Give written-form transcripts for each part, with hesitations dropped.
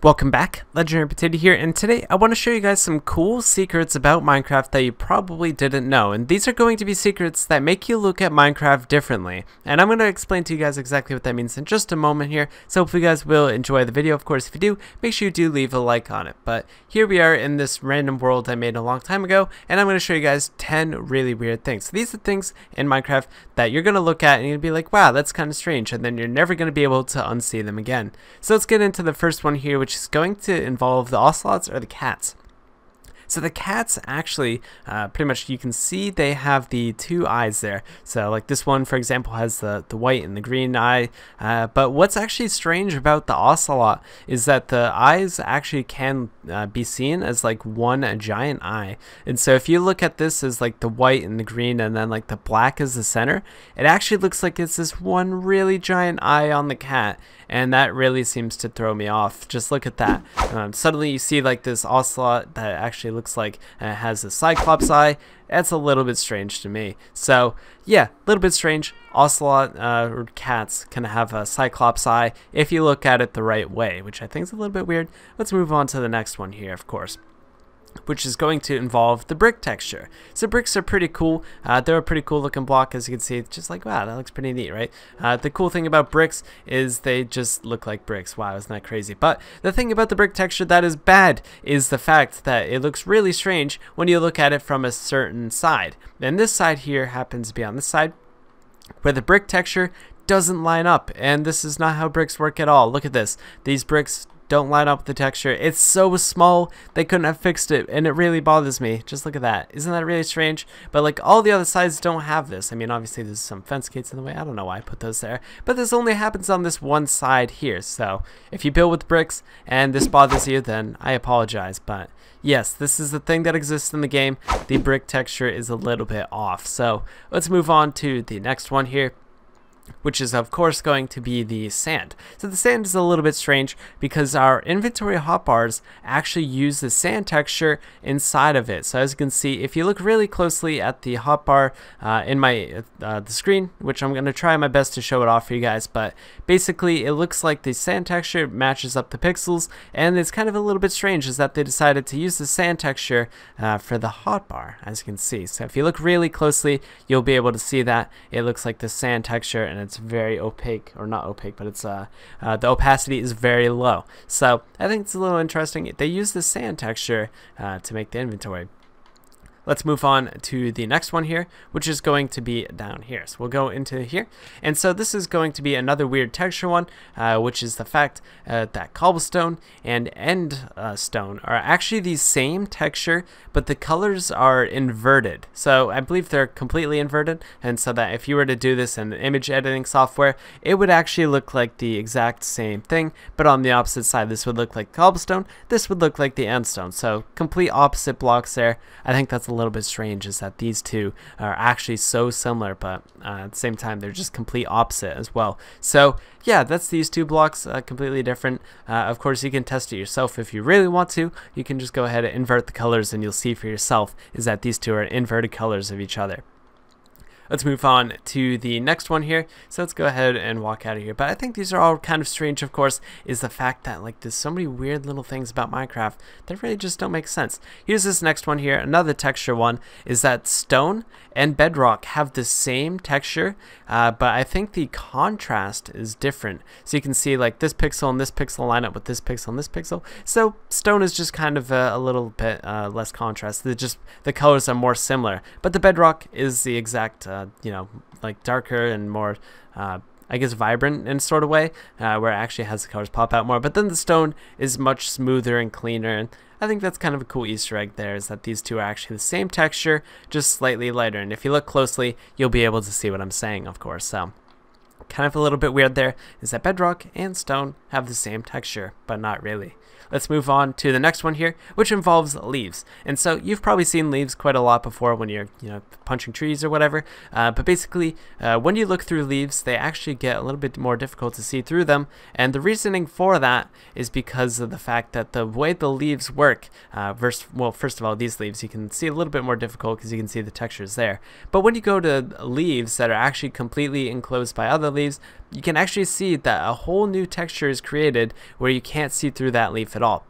Welcome back, Legendary Potato here, and today I want to show you guys some cool secrets about Minecraft that you probably didn't know. And these are going to be secrets that make you look at Minecraft differently. And I'm going to explain to you guys exactly what that means in just a moment here, so hopefully you guys will enjoy the video. Of course, if you do, make sure you do leave a like on it. But here we are in this random world I made a long time ago, and I'm going to show you guys 10 really weird things. So these are things in Minecraft that you're going to look at and you'll be like, wow, that's kind of strange, and then you're never going to be able to unsee them again. So let's get into the first one here, which is going to involve the ocelots or the cats. So the cats actually, pretty much you can see they have the two eyes there. So like this one, for example, has the white and the green eye. But what's actually strange about the ocelot is that the eyes actually can be seen as like one giant eye. And so if you look at this as like the white and the green and then like the black is the center, it actually looks like it's this one really giant eye on the cat. And that really seems to throw me off. Just look at that. Suddenly you see like this ocelot that actually looks like it has a cyclops eye. That's a little bit strange to me. So yeah, a little bit strange. Ocelot or cats can have a cyclops eye if you look at it the right way, which I think is a little bit weird. Let's move on to the next one here, of course, which is going to involve the brick texture. So bricks are pretty cool. They're a pretty cool looking block, as you can see. It's just like, wow, that looks pretty neat, right? The cool thing about bricks is they just look like bricks. Wow, isn't that crazy? But the thing about the brick texture that is bad is the fact that it looks really strange when you look at it from a certain side. And this side here happens to be on this side where the brick texture doesn't line up. And this is not how bricks work at all. Look at this. These bricks don't line up with the texture. It's so small they couldn't have fixed it, and it really bothers me. Just look at that. Isn't that really strange? But like all the other sides don't have this. I mean, obviously there's some fence gates in the way. I don't know why I put those there, but this only happens on this one side here. So if you build with bricks and this bothers you, then I apologize. But yes, this is the thing that exists in the game. The brick texture is a little bit off. So let's move on to the next one here, which is of course going to be the sand. So the sand is a little bit strange because our inventory hotbars actually use the sand texture inside of it. So as you can see, if you look really closely at the hotbar in my the screen, which I'm going to try my best to show it off for you guys, but basically it looks like the sand texture matches up the pixels, and it's kind of a little bit strange is that they decided to use the sand texture for the hotbar, as you can see. So if you look really closely, you'll be able to see that it looks like the sand texture, and it's very opaque, or not opaque, but it's the opacity is very low. So I think it's a little interesting. They use the sand texture to make the inventory. Let's move on to the next one here, which is going to be down here. So we'll go into here. And so this is going to be another weird texture one, which is the fact that cobblestone and end stone are actually the same texture, but the colors are inverted. So I believe they're completely inverted, and so that if you were to do this in image editing software, it would actually look like the exact same thing, but on the opposite side. This would look like cobblestone, this would look like the end stone. So complete opposite blocks there. I think that's a little bit strange is that these two are actually so similar, but at the same time they're just complete opposite as well. So yeah, that's these two blocks, completely different. Of course you can test it yourself if you really want to. You can just go ahead and invert the colors and you'll see for yourself is that these two are inverted colors of each other. Let's move on to the next one here. So let's go ahead and walk out of here. But I think these are all kind of strange, of course, is the fact that like there's so many weird little things about Minecraft that really just don't make sense. Here's this next one here. Another texture one is that stone and bedrock have the same texture, but I think the contrast is different. So you can see like this pixel and this pixel line up with this pixel and this pixel. So stone is just kind of a little bit less contrast. The colors are more similar, but the bedrock is the exact you know, like darker and more I guess vibrant in sort of way, where it actually has the colors pop out more. But then the stone is much smoother and cleaner, and I think that's kind of a cool Easter egg there, is that these two are actually the same texture, just slightly lighter. And if you look closely, you'll be able to see what I'm saying, of course. So kind of a little bit weird there is that bedrock and stone have the same texture, but not really. Let's move on to the next one here, which involves leaves. And so you've probably seen leaves quite a lot before when you're, punching trees or whatever. But basically, when you look through leaves, they actually get a little bit more difficult to see through them. And the reasoning for that is because of the fact that the way the leaves work, first of all, these leaves you can see a little bit more difficult because you can see the textures there. But when you go to leaves that are actually completely enclosed by other leaves, leaves, you can actually see that a whole new texture is created where you can't see through that leaf at all.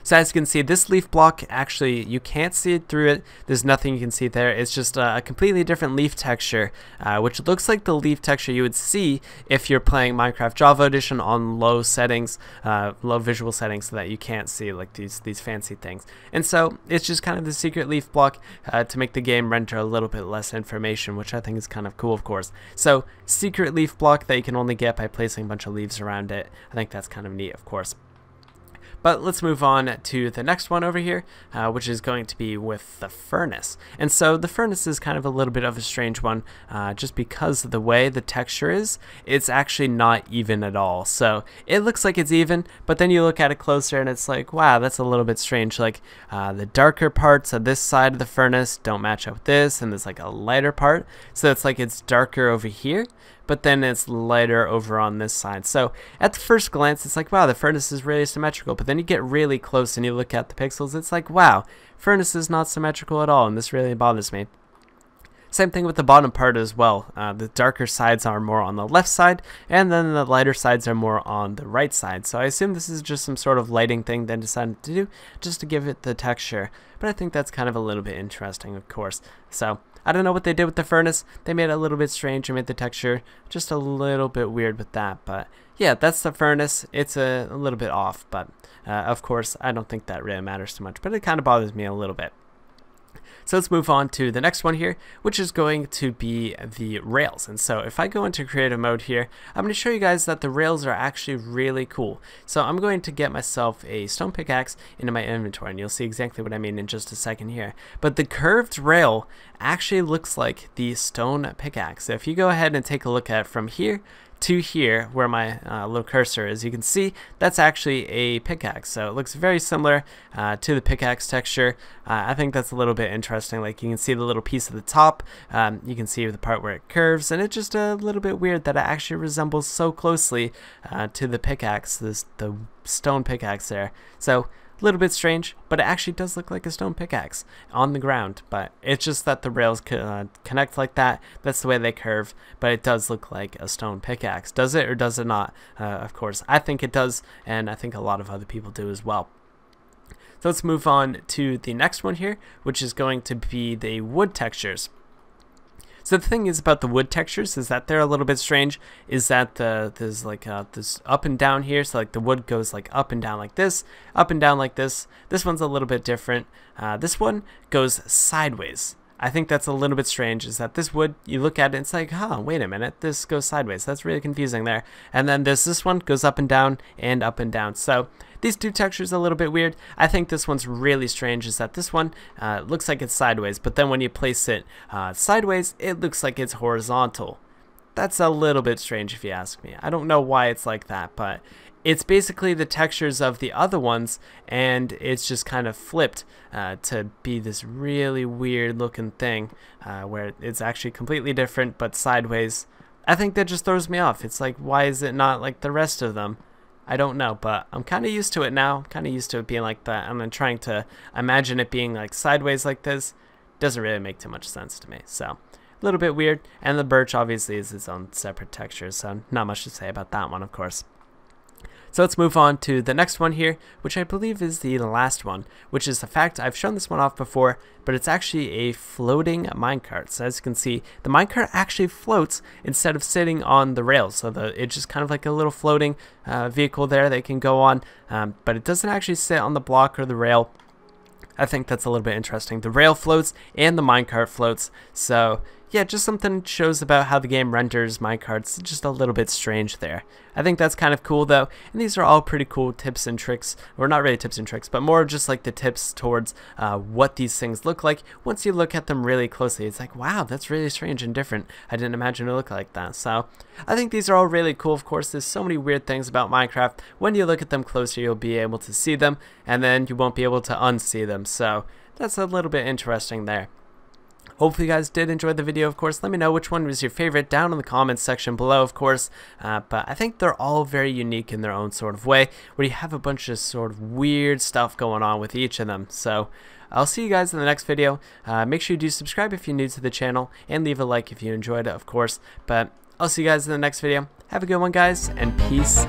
So as you can see, this leaf block, actually, you can't see it through it. There's nothing you can see there. It's just a completely different leaf texture, which looks like the leaf texture you would see if you're playing Minecraft Java Edition on low settings, low visual settings, so that you can't see like these fancy things. And so it's just kind of the secret leaf block to make the game render a little bit less information, which I think is kind of cool, of course. So secret leaf block that you can only get by placing a bunch of leaves around it. I think that's kind of neat, of course. But let's move on to the next one over here, which is going to be with the furnace. And so the furnace is kind of a little bit of a strange one, just because of the way the texture is. It's actually not even at all. So it looks like it's even, but then you look at it closer and it's like, wow, that's a little bit strange. Like the darker parts of this side of the furnace don't match up with this, and there's like a lighter part. So it's like it's darker over here, but then it's lighter over on this side. So at the first glance, it's like, wow, the furnace is really symmetrical. But then you get really close and you look at the pixels, it's like, wow, furnace is not symmetrical at all, and this really bothers me. Same thing with the bottom part as well. The darker sides are more on the left side, and then the lighter sides are more on the right side. So I assume this is just some sort of lighting thing they decided to do just to give it the texture. But I think that's kind of a little bit interesting, of course. So I don't know what they did with the furnace. They made it a little bit strange and made the texture just a little bit weird with that. But yeah, that's the furnace. It's a little bit off, but of course, I don't think that really matters too much. But it kind of bothers me a little bit. So let's move on to the next one here, which is going to be the rails. And so if I go into creative mode here, I'm going to show you guys that the rails are actually really cool. So I'm going to get myself a stone pickaxe into my inventory, and you'll see exactly what I mean in just a second here. But the curved rail actually looks like the stone pickaxe. So if you go ahead and take a look at it from here to here, where my little cursor is, you can see that's actually a pickaxe. So it looks very similar to the pickaxe texture. I think that's a little bit interesting. Like, you can see the little piece at the top, you can see the part where it curves, and it's just a little bit weird that it actually resembles so closely to the pickaxe, the stone pickaxe there. So a little bit strange, but it actually does look like a stone pickaxe on the ground. But it's just that the rails connect like that. That's the way they curve, but it does look like a stone pickaxe. Does it or does it not? Of course, I think it does, and I think a lot of other people do as well. So let's move on to the next one here, which is going to be the wood textures. So the thing is about the wood textures is that they're a little bit strange, is that there's like this up and down here, so like the wood goes like up and down like this, up and down like this. This one's a little bit different. This one goes sideways. I think that's a little bit strange, is that this wood, you look at it, it's like, huh, wait a minute, this goes sideways. That's really confusing there. And then this one goes up and down and up and down. So these two textures are a little bit weird. I think this one's really strange, is that this one looks like it's sideways, but then when you place it sideways, it looks like it's horizontal. That's a little bit strange if you ask me. I don't know why it's like that, but it's basically the textures of the other ones, and it's just kind of flipped to be this really weird looking thing where it's actually completely different but sideways. I think that just throws me off. It's like, why is it not like the rest of them? I don't know, but I'm kind of used to it now. I'm kind of used to it being like that. I'm trying to imagine it being like sideways like this. Doesn't really make too much sense to me. So a little bit weird. And the birch obviously is its own separate texture, so not much to say about that one, of course. So let's move on to the next one here, which I believe is the last one, which is the fact I've shown this one off before, but it's actually a floating minecart. So as you can see, the minecart actually floats instead of sitting on the rails. So it's just kind of like a little floating vehicle there they can go on, but it doesn't actually sit on the block or the rail. I think that's a little bit interesting. The rail floats and the minecart floats. So yeah, just something shows about how the game renders minecarts. Just a little bit strange there. I think that's kind of cool though, and these are all pretty cool tips and tricks, or not really tips and tricks, but more just like the tips towards what these things look like. Once you look at them really closely, it's like, wow, that's really strange and different. I didn't imagine it looked like that. So I think these are all really cool. Of course, there's so many weird things about Minecraft. When you look at them closer, you'll be able to see them, and then you won't be able to unsee them. So that's a little bit interesting there. Hopefully you guys did enjoy the video, of course. Let me know which one was your favorite down in the comments section below, of course. But I think they're all very unique in their own sort of way, where you have a bunch of sort of weird stuff going on with each of them. So I'll see you guys in the next video. Make sure you do subscribe if you're new to the channel, and leave a like if you enjoyed it, of course. But I'll see you guys in the next video. Have a good one, guys, and peace